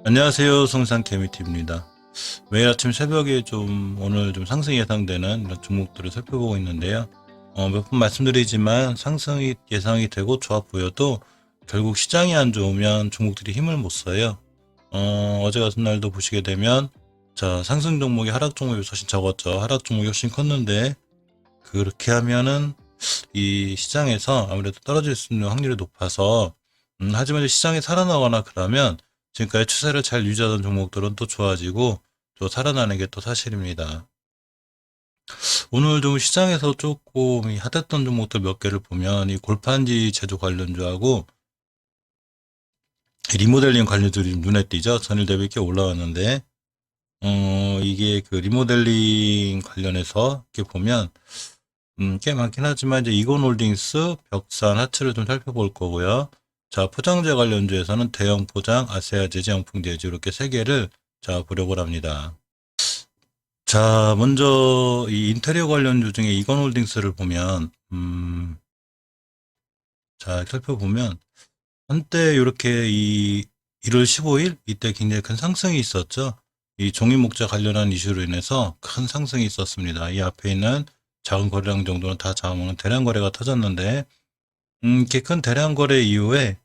안녕하세요. 성산 개미TV입니다. 매일 아침 새벽에 오늘 좀 상승이 예상되는 이런 종목들을 살펴보고 있는데요. 몇 번 말씀드리지만 상승이 예상이 되고 좋아 보여도 결국 시장이 안 좋으면 종목들이 힘을 못 써요. 어제 같은 날도 보시게 되면 자, 상승 종목이 하락 종목이 훨씬 적었죠. 하락 종목이 훨씬 컸는데 그렇게 하면은 이 시장에서 아무래도 떨어질 수 있는 확률이 높아서 하지만 시장이 살아나거나 그러면 지금까지 추세를 잘 유지하던 종목들은 또 좋아지고 또 살아나는 게 또 사실입니다. 오늘 좀 시장에서 조금 핫했던 종목들 몇 개를 보면 이 골판지 제조 관련주하고 리모델링 관련주들이 눈에 띄죠. 전일 대비 꽤 올라왔는데 이게 그 리모델링 관련해서 이렇게 보면 꽤 많긴 하지만 이제 이건홀딩스, 벽산, 하츠를 좀 살펴볼 거고요. 자, 포장재 관련주에서는 대형 포장, 아세아 제지, 영풍 제지 이렇게 세 개를 자 보려고 합니다. 자, 먼저 이 인테리어 관련주 중에 이건홀딩스를 보면 자 살펴보면 한때 이렇게 이 1월 15일 이때 굉장히 큰 상승이 있었죠. 이 종이 목재 관련한 이슈로 인해서 큰 상승이 있었습니다. 이 앞에 있는 작은 거래량 정도는 다 잡아먹는 대량 거래가 터졌는데 이렇게 큰 대량 거래 이후에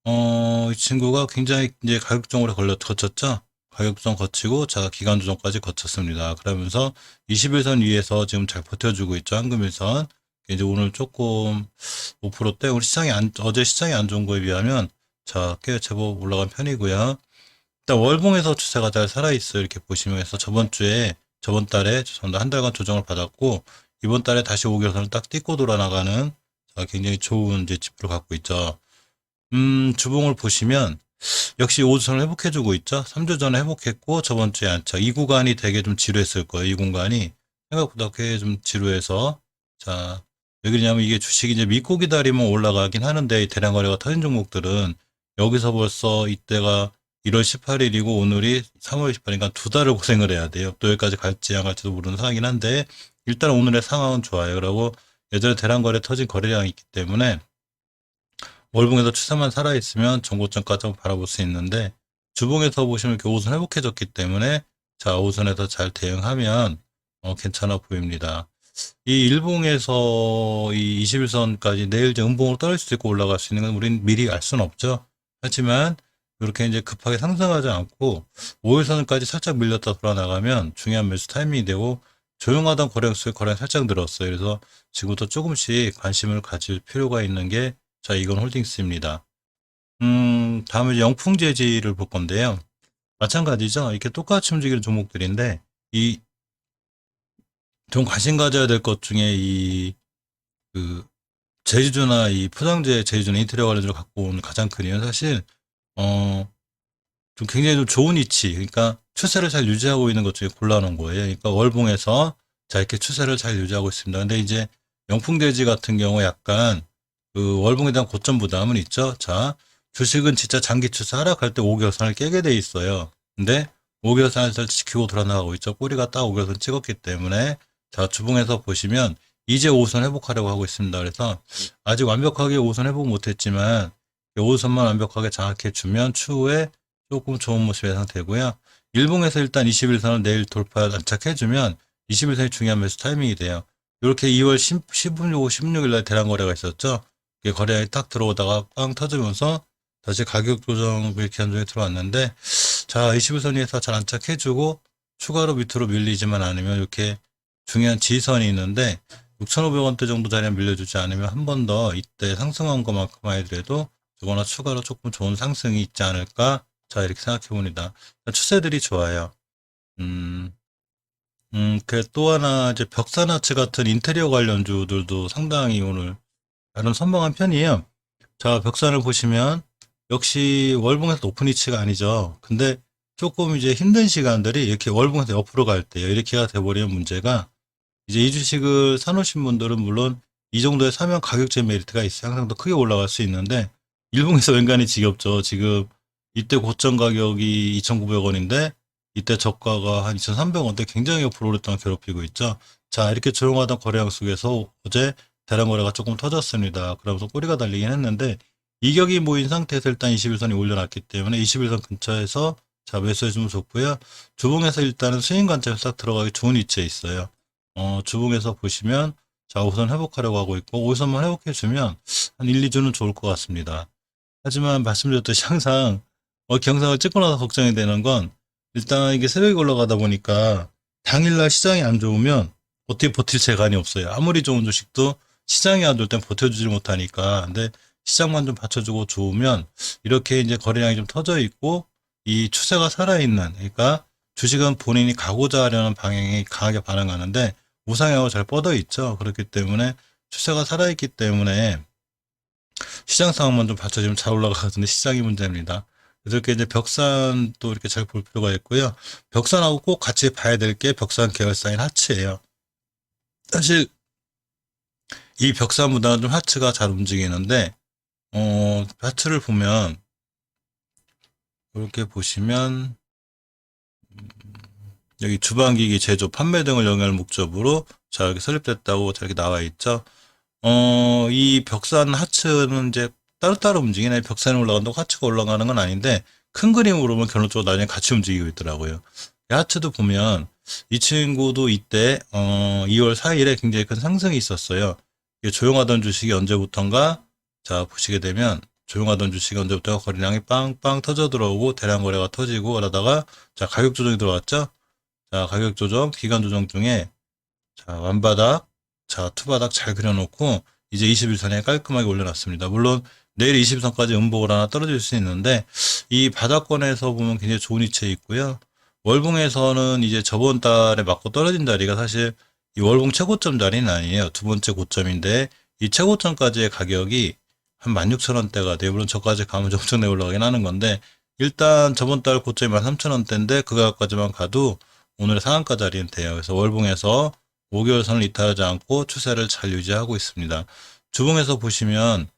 이 친구가 굉장히 이제 가격정으로 거쳤죠. 가격정 거치고 자 기간 조정까지 거쳤습니다. 그러면서 21선 위에서 지금 잘 버텨주고 있죠. 한금일선. 이제 오늘 조금 5%대 우리 어제 시장이 안 좋은 거에 비하면 자 꽤 제법 올라간 편이고요. 일단 월봉에서 추세가 잘 살아있어요. 이렇게 보시면 해서 저번 달에 한 달간 조정을 받았고 이번 달에 다시 5개월선을 딱 딛고 돌아나가는 자, 굉장히 좋은 이제 지표를 갖고 있죠. 주봉을 보시면 역시 5주선을 회복해주고 있죠. 3주 전에 회복했고 저번 주에 안착. 이 구간이 되게 좀 지루했을 거예요. 이 공간이 생각보다 꽤 좀 지루해서 자 왜 그러냐면 이게 주식이 이제 믿고 기다리면 올라가긴 하는데 이 대량 거래가 터진 종목들은 여기서 벌써 이때가 1월 18일이고 오늘이 3월 18일이니까 두 달을 고생을 해야 돼요. 또 여기까지 갈지 안 갈지도 모르는 상황이긴 한데 일단 오늘의 상황은 좋아요. 그리고 예전에 대량 거래 터진 거래량이 있기 때문에 월봉에서 추세만 살아있으면 전고점까지 한번 바라볼 수 있는데 주봉에서 보시면 이렇게 5선 회복해졌기 때문에 자 5선에서 잘 대응하면 괜찮아 보입니다. 이 일봉에서 이 21선까지 내일 이제 음봉으로 떨어질 수도 있고 올라갈 수 있는 건 우린 미리 알 수는 없죠. 하지만 이렇게 이제 급하게 상승하지 않고 5일선까지 살짝 밀렸다 돌아나가면 중요한 매수 타이밍이 되고 조용하던 거래량수의 거래량이 살짝 늘었어요. 그래서 지금부터 조금씩 관심을 가질 필요가 있는 게 자, 이건 홀딩스입니다. 다음에 영풍 재질을 볼 건데요. 마찬가지죠. 이렇게 똑같이 움직이는 종목들인데, 좀 관심 가져야 될 것 중에 제주주나 이 포장재 제주주나 인테리어 관련주를 갖고 온 가장 큰 이유는 사실, 좀 굉장히 좀 좋은 위치, 그러니까 추세를 잘 유지하고 있는 것 중에 골라놓은 거예요. 그러니까 월봉에서 자, 이렇게 추세를 잘 유지하고 있습니다. 근데 이제 영풍 재질 같은 경우 약간 그 월봉에 대한 고점 부담은 있죠. 자, 주식은 진짜 장기 추세 하락할 때 5개월선을 깨게 돼 있어요. 근데 5개월선을 지키고 돌아나가고 있죠. 꼬리가 딱 5개월선 찍었기 때문에 자, 주봉에서 보시면 이제 5선 회복하려고 하고 있습니다. 그래서 아직 완벽하게 5선 회복 못했지만 5선만 완벽하게 장악해 주면 추후에 조금 좋은 모습 예상되고요. 일봉에서 일단 21선을 내일 돌파 안착해 주면 21선이 중요한 매수 타이밍이 돼요. 이렇게 2월 16일 날 대량 거래가 있었죠. 거래량이 딱 들어오다가 빵 터지면서 다시 가격 조정 이렇게 한종에 들어왔는데 자 21선 위에서 잘 안착해주고 추가로 밑으로 밀리지만 않으면 이렇게 중요한 지선이 있는데 6,500원대 정도 자리에 밀려주지 않으면 한 번 더 이때 상승한 것만큼 아니더라도 이거나 추가로 조금 좋은 상승이 있지 않을까 자 이렇게 생각해 봅니다. 추세들이 좋아요. 또 하나 이제 벽산아츠 같은 인테리어 관련주들도 상당히 오늘 나름 선방한 편이에요. 자, 벽산을 보시면 역시 월봉에서 높은 위치가 아니죠. 근데 조금 이제 힘든 시간들이 이렇게 월봉에서 옆으로 갈 때요. 이렇게가 돼버리는 문제가 이제 이 주식을 사놓으신 분들은 물론 이 정도에 사면 가격제 메리트가 있어요. 항상 더 크게 올라갈 수 있는데 일봉에서 왠간히 지겹죠. 지금 이때 고점 가격이 2,900원인데 이때 저가가 한 2,300원대 굉장히 옆으로 오랫동안 괴롭히고 있죠. 자, 이렇게 조용하던 거래량 속에서 어제 대량 거래가 조금 터졌습니다. 그러면서 꼬리가 달리긴 했는데 이격이 모인 상태에서 일단 21선이 올려놨기 때문에 21선 근처에서 자 매수해주면 좋고요. 주봉에서 일단은 스윙 관점에서 딱 들어가기 좋은 위치에 있어요. 주봉에서 보시면 자 5선 회복하려고 하고 있고 5선만 회복해주면 한 1, 2주는 좋을 것 같습니다. 하지만 말씀드렸듯이 항상 경상을 찍고 나서 걱정이 되는 건 일단 이게 새벽에 올라가다 보니까 당일날 시장이 안 좋으면 어떻게 버틸 재간이 없어요. 아무리 좋은 주식도 시장이 안 좋을 땐 버텨주지 못하니까. 근데 시장만 좀 받쳐주고 좋으면 이렇게 이제 거래량이 좀 터져 있고 이 추세가 살아있는, 그러니까 주식은 본인이 가고자 하려는 방향이 강하게 반응하는데 우상향하고 잘 뻗어 있죠. 그렇기 때문에 추세가 살아있기 때문에 시장 상황만 좀 받쳐주면 잘 올라가거든요. 시장이 문제입니다. 그래서 이렇게 이제 벽산도 이렇게 잘 볼 필요가 있고요. 벽산하고 꼭 같이 봐야 될 게 벽산 계열사인 하츠예요. 사실 이 벽산보다는 좀 하츠가 잘 움직이는데 하츠를 보면 이렇게 보시면 여기 주방기기 제조, 판매 등을 영위할 목적으로 자 이렇게 설립됐다고 저렇게 나와 있죠. 이 벽산 하츠는 이제 따로따로 움직이네. 벽산이 올라간다고 하츠가 올라가는 건 아닌데 큰 그림으로 보면 결론적으로 나중에 같이 움직이고 있더라고요. 이 하츠도 보면 이 친구도 이때 2월 4일에 굉장히 큰 상승이 있었어요. 이게 조용하던 주식이 언제부턴가 자 보시게 되면 조용하던 주식이 언제부터 거래량이 빵빵 터져 들어오고 대량 거래가 터지고 그러다가 자 가격 조정이 들어왔죠. 자 가격 조정, 기간 조정 중에 자 완바닥, 자 투바닥 잘 그려놓고 이제 21선에 깔끔하게 올려놨습니다. 물론 내일 20선까지 음봉을 하나 떨어질 수 있는데 이 바닥권에서 보면 굉장히 좋은 위치에 있고요. 월봉에서는 이제 저번 달에 맞고 떨어진 자리가 사실 이 월봉 최고점 자리는 아니에요. 두 번째 고점인데 이 최고점까지의 가격이 한 16,000원대가 돼요. 물론 저까지 가면 좀 엄청나게 올라가긴 하는 건데 일단 저번 달 고점이 13,000원대인데 그 가격까지만 가도 오늘의 상한가 자리는 돼요. 그래서 월봉에서 5개월 선을 이탈하지 않고 추세를 잘 유지하고 있습니다. 주봉에서 보시면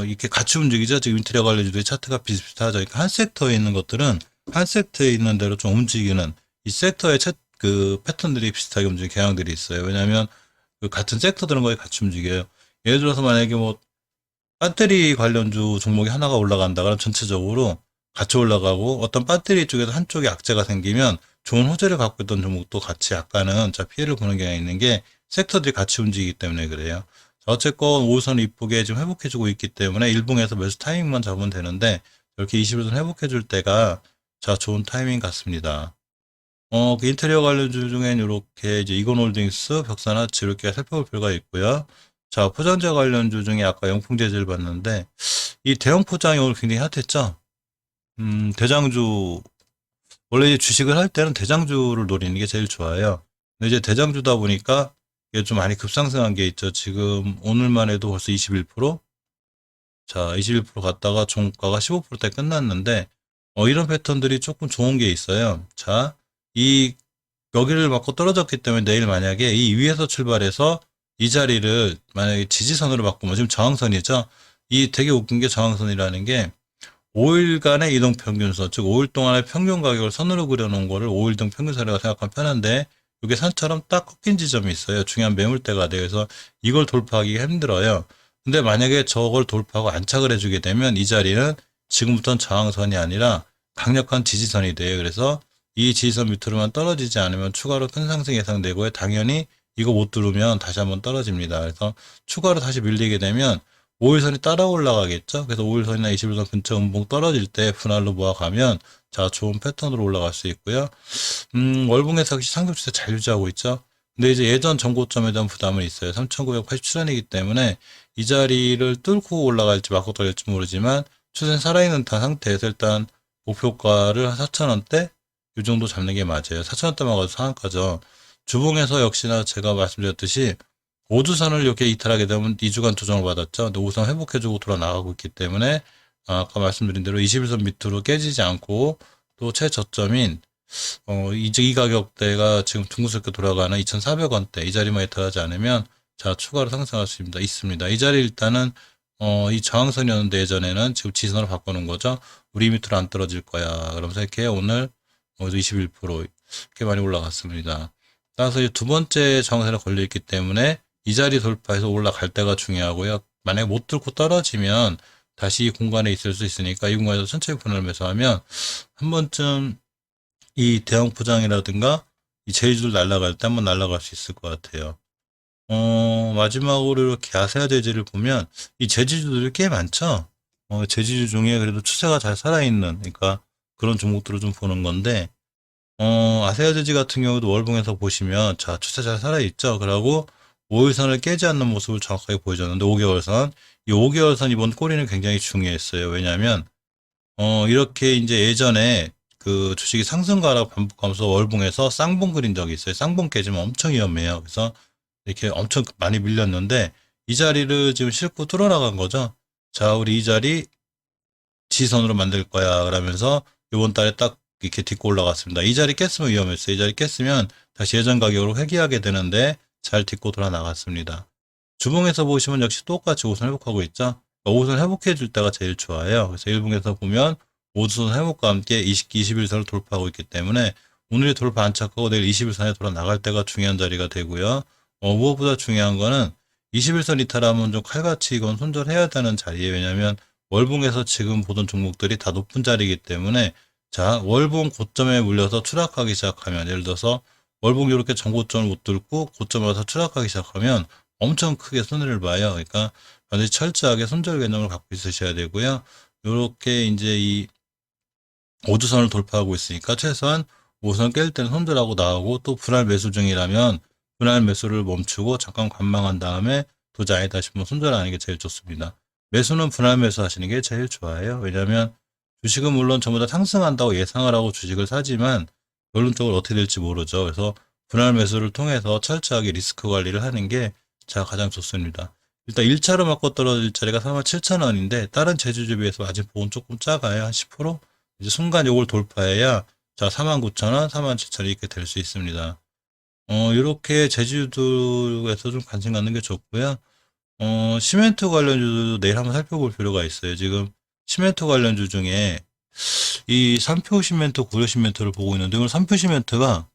이렇게 같이 움직이죠. 지금 인테리어 관련주들의 차트가 비슷비슷하죠. 그러니까 한 섹터에 있는 것들은 한 섹터에 있는 대로 좀 움직이는 이 섹터의 그 패턴들이 비슷하게 움직이는 경향들이 있어요. 왜냐하면 그 같은 섹터들은 거의 같이 움직여요. 예를 들어서 만약에 뭐 배터리 관련주 종목이 하나가 올라간다 그러면 전체적으로 같이 올라가고 어떤 배터리 쪽에서 한쪽에 악재가 생기면 좋은 호재를 갖고 있던 종목도 같이 약간은 피해를 보는 경향이 있는 게 섹터들이 같이 움직이기 때문에 그래요. 어쨌건 5선 이쁘게 지금 회복해주고 있기 때문에 일봉에서 매수 타이밍만 잡으면 되는데 이렇게 21선 회복해줄 때가 자 좋은 타이밍 같습니다. 그 인테리어 관련주 중엔 이렇게 이제 이건홀딩스, 벽산하츠 이렇게 살펴볼 필요가 있고요. 자, 포장재 관련주 중에 아까 영풍재질 봤는데 이 대형 포장이 오늘 굉장히 핫했죠. 대장주 원래 이제 주식을 할 때는 대장주를 노리는 게 제일 좋아요. 근데 이제 대장주다 보니까 이게 좀 많이 급상승한 게 있죠. 지금 오늘만 해도 벌써 21%? 자, 21% 갔다가 종가가 15%대 끝났는데 이런 패턴들이 조금 좋은 게 있어요. 자, 이 여기를 맞고 떨어졌기 때문에 내일 만약에 이 위에서 출발해서 이 자리를 만약에 지지선으로 바꾸면 지금 저항선이죠. 이 되게 웃긴 게 저항선이라는 게 5일간의 이동평균선, 즉 5일 동안의 평균 가격을 선으로 그려놓은 거를 5일 등 평균선이라고 생각하면 편한데 이게 산처럼 딱 꺾인 지점이 있어요. 중요한 매물대가 돼요. 그래서 이걸 돌파하기가 힘들어요. 근데 만약에 저걸 돌파하고 안착을 해주게 되면 이 자리는 지금부터는 저항선이 아니라 강력한 지지선이 돼요. 그래서 이 지지선 밑으로만 떨어지지 않으면 추가로 큰 상승 예상되고요. 당연히 이거 못 뚫으면 다시 한번 떨어집니다. 그래서 추가로 다시 밀리게 되면 5일선이 따라 올라가겠죠. 그래서 5일선이나 21선 근처 음봉 떨어질 때 분할로 모아가면 자 좋은 패턴으로 올라갈 수 있고요. 월봉에서 역시 상승 추세 잘 유지하고 있죠. 근데 이제 예전 전고점에 대한 부담은 있어요. 3,987원이기 때문에 이 자리를 뚫고 올라갈지 맞고 떨릴지 모르지만 추세는 살아있는 상태에서 일단 목표가를 4,000원대 이 정도 잡는 게 맞아요. 4,000원대만 가도 상한가죠. 주봉에서 역시나 제가 말씀드렸듯이 5주선을 이렇게 이탈하게 되면 2주간 조정을 받았죠. 근데 5선 회복해주고 돌아 나가고 있기 때문에 아까 말씀드린 대로 21선 밑으로 깨지지 않고 또 최저점인 이 가격대가 지금 둥글게 돌아가는 2,400원대 이 자리만 이탈하지 않으면 자 추가로 상승할 수 있습니다. 이 자리 일단은 이 저항선이었는데 예전에는 지금 지선으로 바꾸는 거죠. 우리 밑으로 안 떨어질 거야. 그러면서 이렇게 오늘 21% 이렇게 많이 올라갔습니다. 따라서 두 번째 저항선에 걸려 있기 때문에 이 자리 돌파해서 올라갈 때가 중요하고요. 만약에 못 뚫고 떨어지면 다시 이 공간에 있을 수 있으니까 이 공간에서 천천히 분할 매수하면 한 번쯤 이 대형 포장이라든가 이 제주도 날아갈 때 한번 날아갈 수 있을 것 같아요. 마지막으로 이렇게 아세아 재질을 보면 이 재질주들이 꽤 많죠. 재질주 중에 그래도 추세가 잘 살아있는, 그러니까 그런 종목들을 좀 보는 건데, 아세아 재질 같은 경우도 월봉에서 보시면, 자, 추세 잘 살아있죠. 그러고 5일선을 깨지 않는 모습을 정확하게 보여줬는데, 5개월선. 이 5개월선 이번 꼬리는 굉장히 중요했어요. 왜냐하면, 이렇게 이제 예전에 그 주식이 상승가라고 반복하면서 월봉에서 쌍봉 그린 적이 있어요. 쌍봉 깨지면 엄청 위험해요. 그래서 이렇게 엄청 많이 밀렸는데 이 자리를 지금 싣고 뚫어나간 거죠. 자, 우리 이 자리 지선으로 만들 거야. 그러면서 이번 달에 딱 이렇게 딛고 올라갔습니다. 이 자리 깼으면 위험했어요. 이 자리 깼으면 다시 예전 가격으로 회귀하게 되는데 잘 딛고 돌아 나갔습니다. 주봉에서 보시면 역시 똑같이 5선 회복하고 있죠. 5선 회복해 줄 때가 제일 좋아요. 그래서 일봉에서 보면 5선 회복과 함께 21선을 돌파하고 있기 때문에 오늘이 돌파 안착하고 내일 21선에 돌아 나갈 때가 중요한 자리가 되고요. 무엇보다 중요한 거는 21선 이탈하면 좀 칼같이 이건 손절해야 되는 자리예요. 왜냐하면 월봉에서 지금 보던 종목들이 다 높은 자리이기 때문에 자, 월봉 고점에 물려서 추락하기 시작하면 예를 들어서 월봉 이렇게 전고점을 못 뚫고 고점에 와서 추락하기 시작하면 엄청 크게 손해를 봐요. 그러니까 반드시 철저하게 손절 개념을 갖고 있으셔야 되고요. 이렇게 이제 이 5주선을 돌파하고 있으니까 최소한 5선 깰 때는 손절하고 나오고 또 분할 매수 중이라면 분할 매수를 멈추고 잠깐 관망한 다음에 도저히 아니다 싶으면 손절하는 게 제일 좋습니다. 매수는 분할 매수 하시는 게 제일 좋아요. 왜냐하면 주식은 물론 전부 다 상승한다고 예상을 하고 주식을 사지만 결론적으로 어떻게 될지 모르죠. 그래서 분할 매수를 통해서 철저하게 리스크 관리를 하는 게 가장 좋습니다. 일단 1차로 맞고 떨어질 자리가 47,000원인데 다른 제주주 비해서 아직 보험 조금 작아요. 한 10%? 이제 순간 요걸 돌파해야 자 49,000원, 47,000원 이렇게 될 수 있습니다. 이렇게 제주도에서 좀 관심 갖는 게 좋고요. 시멘트 관련주도 내일 한번 살펴볼 필요가 있어요. 지금 시멘트 관련주 중에 이 삼표 시멘트, 고려 시멘트를 보고 있는데 오늘 삼표 시멘트가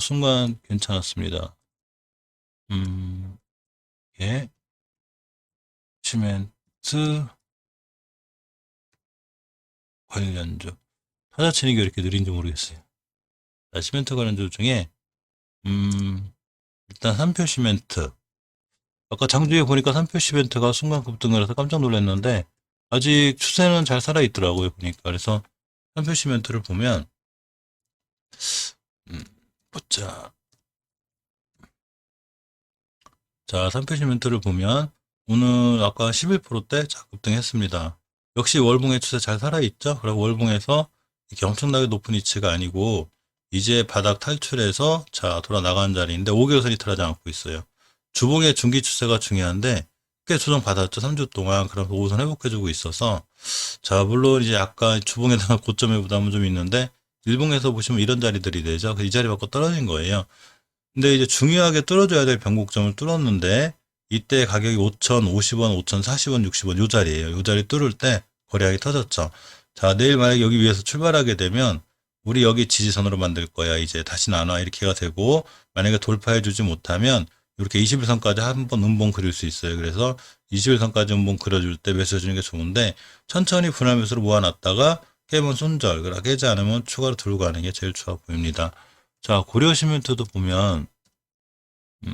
순간 괜찮았습니다. 예, 시멘트 관련주 찾아치는 게 이렇게 느린지 모르겠어요. 자, 시멘트 관련주 중에 일단 삼표 시멘트. 아까 장주에 보니까 삼표 시멘트가 순간 급등을 해서 깜짝 놀랐는데 아직 추세는 잘 살아 있더라고요 보니까. 그래서 삼표 시멘트를 보면 보자. 자, 삼표 시멘트를 보면 오늘 아까 11%대 급등했습니다. 역시 월봉의 추세 잘 살아 있죠. 그리고 월봉에서 이렇게 엄청나게 높은 위치가 아니고 이제 바닥 탈출해서 자 돌아 나가는 자리인데 5개월선이 이탈하지 않고 있어요. 주봉의 중기 추세가 중요한데 꽤 조정 받았죠. 3주 동안. 그럼 5선 회복해주고 있어서 자 물론 이제 약간 주봉에 대한 고점의 부담은 좀 있는데 일봉에서 보시면 이런 자리들이 되죠. 이 자리 받고 떨어진 거예요. 근데 이제 중요하게 뚫어줘야 될 변곡점을 뚫었는데 이때 가격이 5,050원, 5,040원, 60원 요 자리예요. 요 자리 뚫을 때 거래량이 터졌죠. 자 내일 만약에 여기 위에서 출발하게 되면 우리 여기 지지선으로 만들 거야. 이제 다시 나눠 이렇게가 되고 만약에 돌파해 주지 못하면 이렇게 21선까지 한번 음봉 그릴 수 있어요. 그래서 21선까지 음봉 그려줄 때 매수해 주는 게 좋은데 천천히 분할 매수로 모아놨다가 깨면 손절, 그러나 깨지 않으면 추가로 들고 가는 게 제일 좋아 보입니다. 자, 고려 시멘트도 보면 자,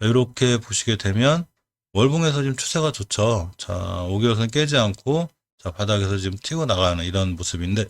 이렇게 보시게 되면 월봉에서 지금 추세가 좋죠. 자, 5개월선 깨지 않고 자, 바닥에서 지금 튀고 나가는 이런 모습인데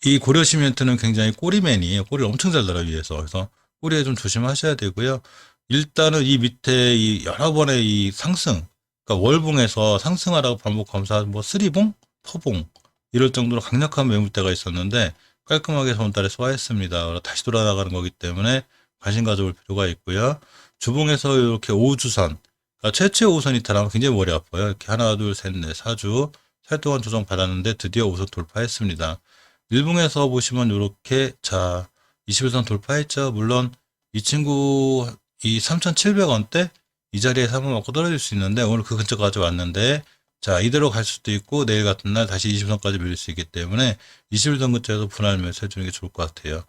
이 고려 시멘트는 굉장히 꼬리맨이에요. 꼬리를 엄청 잘 달아 위에서. 그래서 꼬리에 좀 조심하셔야 되고요. 일단은 이 밑에 이 여러 번의 이 상승, 그러니까 월봉에서 상승하라고 반복하면서 뭐 쓰리봉, 포봉 이럴 정도로 강력한 매물대가 있었는데 깔끔하게 저번 달에 소화했습니다. 다시 돌아나가는 거기 때문에 관심 가져볼 필요가 있고요. 주봉에서 이렇게 5주선, 그러니까 최초의 5선 이탈하면 굉장히 머리 아파요. 이렇게 하나, 둘, 셋, 넷, 4주 살 동안 조정 받았는데 드디어 5선 돌파했습니다. 일봉에서 보시면 이렇게 자 21선 돌파했죠. 물론 이 친구 이 3,700원대 이 자리에서 한번 먹고 떨어질 수 있는데 오늘 그 근처까지 왔는데 자, 이대로 갈 수도 있고 내일 같은 날 다시 20선까지 밀릴 수 있기 때문에 21선 근처에서 분할 매수 해주는 게 좋을 것 같아요.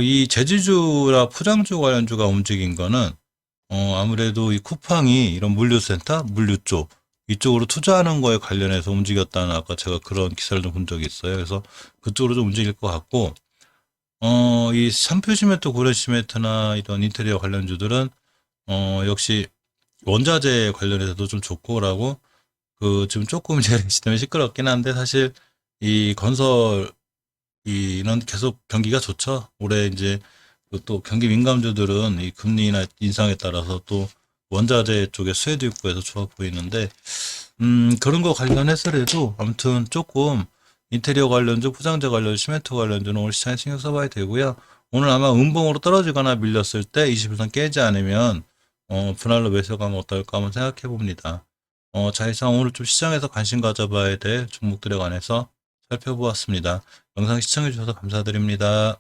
이 제지주라 포장주 관련주가 움직인 거는 아무래도 이 쿠팡이 이런 물류센터, 물류 쪽 이쪽으로 투자하는 거에 관련해서 움직였다는 아까 제가 그런 기사를 좀 본 적이 있어요. 그래서 그쪽으로 좀 움직일 것 같고 이 샴푸 시멘트, 고려 시멘트나 이런 인테리어 관련주들은 역시 원자재 관련해서도 좀 좋고라고 지금 조금 제 레시 때문에 시끄럽긴 한데 사실 이 건설 이는 계속 경기가 좋죠. 올해 이제 그또 경기 민감주들은 이 금리나 인상에 따라서 또 원자재 쪽에 수혜도 있고 해서 좋아 보이는데 그런 거 관련해서라도 아무튼 조금 인테리어 관련주, 포장재 관련, 시멘트 관련주는 오늘 시장에 신경 써봐야 되고요. 오늘 아마 음봉으로 떨어지거나 밀렸을 때 21선 깨지 않으면 분할로 매수가면 어떨까 한번 생각해 봅니다. 자, 이상 오늘 좀 시장에서 관심 가져봐야 될 종목들에 관해서 살펴보았습니다. 영상 시청해 주셔서 감사드립니다.